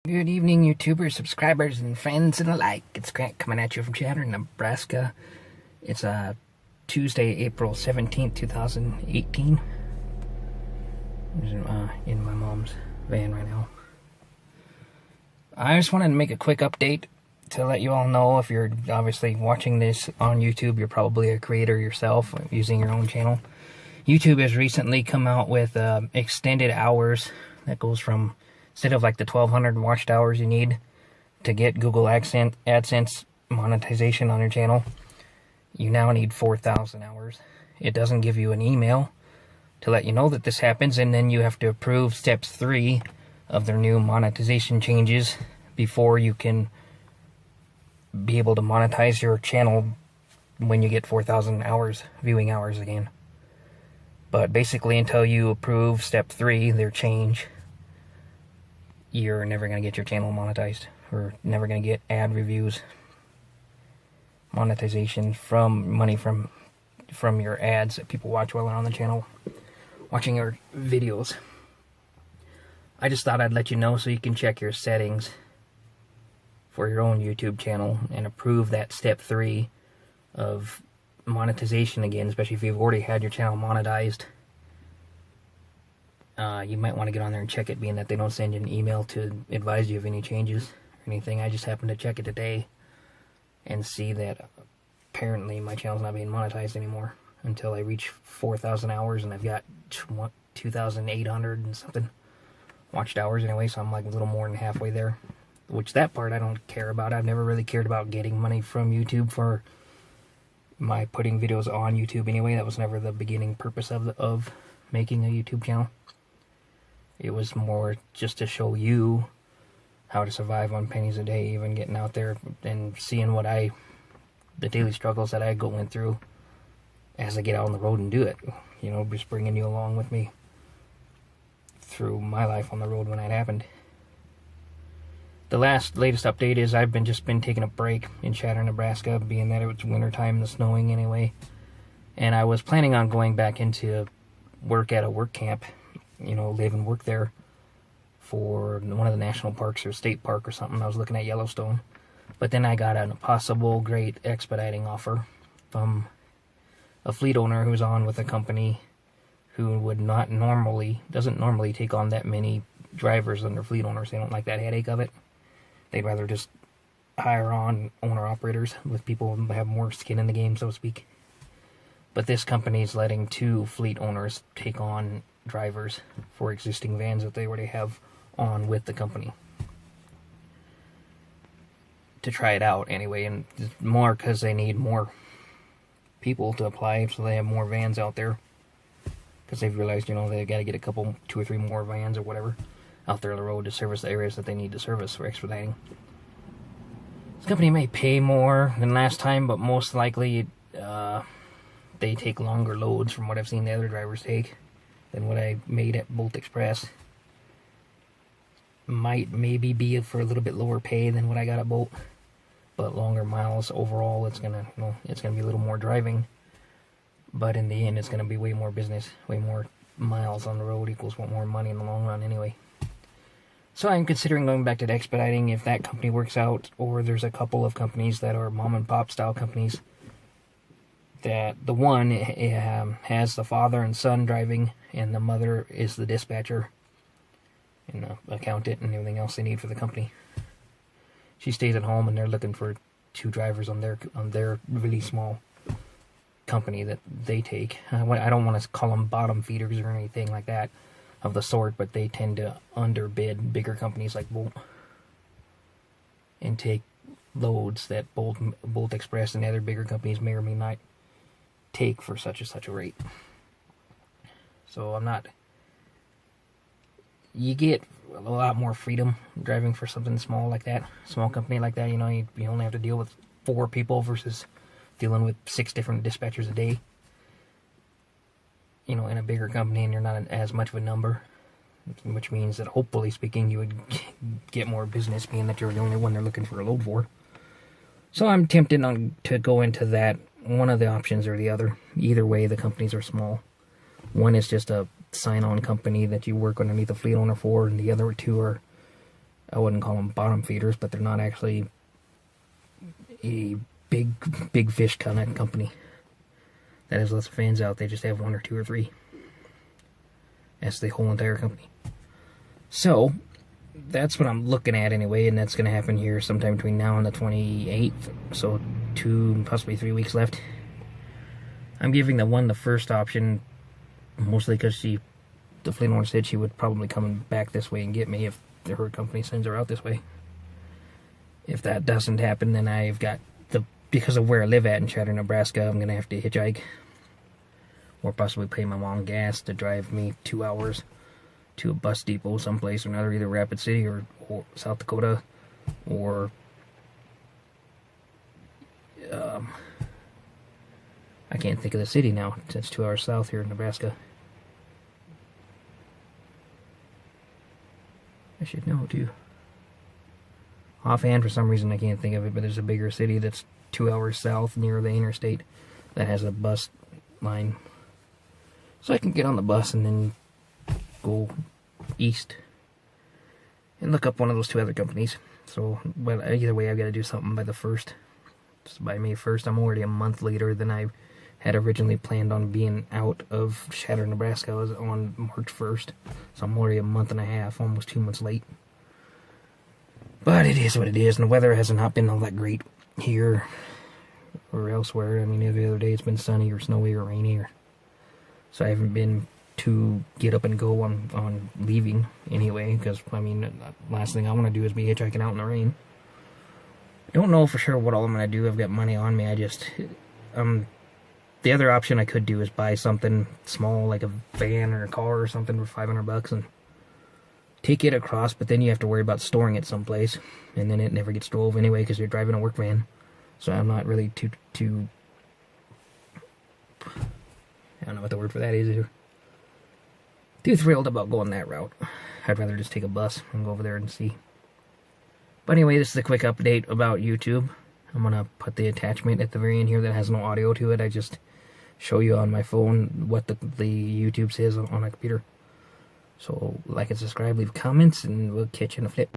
Good evening, YouTubers, subscribers, and friends and alike. It's Grant coming at you from Chatham, Nebraska. It's Tuesday, April 17th, 2018. I'm in my mom's van right now. I just wanted to make a quick update to let you all know, if you're obviously watching this on YouTube, you're probably a creator yourself using your own channel. YouTube has recently come out with extended hours that goes from, instead of like the 1,200 watched hours you need to get Google AdSense monetization on your channel, you now need 4,000 hours. It doesn't give you an email to let you know that this happens, and then you have to approve steps 3 of their new monetization changes before you can be able to monetize your channel when you get 4,000 hours, viewing hours again. But basically, until you approve step 3, their change, you're never going to get your channel monetized, or never going to get ad reviews, monetization from money from your ads that people watch while they're on the channel, watching your videos. I just thought I'd let you know so you can check your settings for your own YouTube channel and approve that step 3 of monetization again, especially if you've already had your channel monetized. You might want to get on there and check it, being that they don't send you an email to advise you of any changes or anything. I just happened to check it today and see that apparently my channel's not being monetized anymore until I reach 4,000 hours, and I've got 2,800 and something watched hours anyway, so I'm like a little more than halfway there. Which, that part I don't care about. I've never really cared about getting money from YouTube for my putting videos on YouTube anyway. That was never the beginning purpose of making a YouTube channel. It was more just to show you how to survive on pennies a day, even getting out there and seeing the daily struggles that I went through as I get out on the road and do it. You know, just bringing you along with me through my life on the road when that happened. The latest update is I've just been taking a break in Chatham, Nebraska, being that it was wintertime and snowing anyway. And I was planning on going back into work at a work camp, you know, live and work there for one of the national parks or state park or something. I was looking at Yellowstone. But then I got a possible great expediting offer from a fleet owner who's on with a company who doesn't normally take on that many drivers under fleet owners. They don't like that headache of it. They'd rather just hire on owner-operators with people who have more skin in the game, so to speak. But this company's letting 2 fleet owners take on drivers for existing vans that they already have on with the company, to try it out anyway, and more because they need more people to apply, so they have more vans out there, because they've realized, you know, they got to get 2 or 3 more vans or whatever out there on the road to service the areas that they need to service for expediting. This company may pay more than last time, but most likely they take longer loads from what I've seen the other drivers take than what I made at Bolt Express. Maybe be for a little bit lower pay than what I got at Bolt, but longer miles overall. It's gonna be a little more driving, but in the end it's gonna be way more business. Way more miles on the road equals more money in the long run anyway. So I'm considering going back to the expediting if that company works out, or there's a couple of companies that are mom and pop style companies that the one has the father and son driving, and the mother is the dispatcher and the accountant and everything else they need for the company. She stays at home, and they're looking for 2 drivers on their really small company that they take. I don't want to call them bottom feeders or anything like that of the sort, but they tend to underbid bigger companies like Bolt and take loads that Bolt Express and other bigger companies may or may not take for such and such a rate. So you get a lot more freedom driving for something small like that, small company like that. You know, you only have to deal with 4 people versus dealing with 6 different dispatchers a day. You know, in a bigger company, and you're not as much of a number, which means that, hopefully speaking, you would get more business, being that you're the only one they're looking for a load for. So I'm tempted to go into that, one of the options or the other. Either way, the companies are small. One is just a sign-on company that you work underneath a fleet owner for, and the other 2 are I wouldn't call them bottom feeders, but they're not actually a big fish kind of company that has lots of fans out. They just have 1 or 2 or 3. That's the whole entire company. So that's what I'm looking at anyway, and that's going to happen here sometime between now and the 28th. So 2, possibly 3 weeks left. I'm giving the first option, mostly because the Flint Horn said she would probably come back this way and get me if her company sends her out this way. If that doesn't happen, then I've got because of where I live at in Chatter, Nebraska, I'm going to have to hitchhike. Or possibly pay my mom gas to drive me 2 hours to a bus depot someplace or another, either Rapid City or South Dakota, or I can't think of the city now. It's 2 hours south here in Nebraska. I should know too. Offhand, for some reason, I can't think of it, but there's a bigger city that's 2 hours south near the interstate that has a bus line. So I can get on the bus and then go east and look up one of those 2 other companies. So, but either way, I've got to do something by the 1st. So by May 1st, I'm already a month later than I had originally planned on being out of Chatter, Nebraska. I was on March 1st. So I'm already a month and a half, almost 2 months late. But it is what it is, and the weather has not been all that great here or elsewhere. I mean, every other day it's been sunny or snowy or rainy, so I haven't been to get up and go on leaving anyway, because, I mean, the last thing I want to do is be hitchhiking out in the rain. I don't know for sure what all I'm going to do. I've got money on me. The other option I could do is buy something small, like a van or a car or something for $500 and take it across, but then you have to worry about storing it someplace, and then it never gets drove anyway because you're driving a work van. So I'm not really too I don't know what the word for that is either. Too thrilled about going that route. I'd rather just take a bus and go over there and see. But anyway, this is a quick update about YouTube. I'm going to put the attachment at the very end here that has no audio to it. I just show you on my phone what the YouTube says on a computer. So, like and subscribe, leave comments, and we'll catch you in a flip.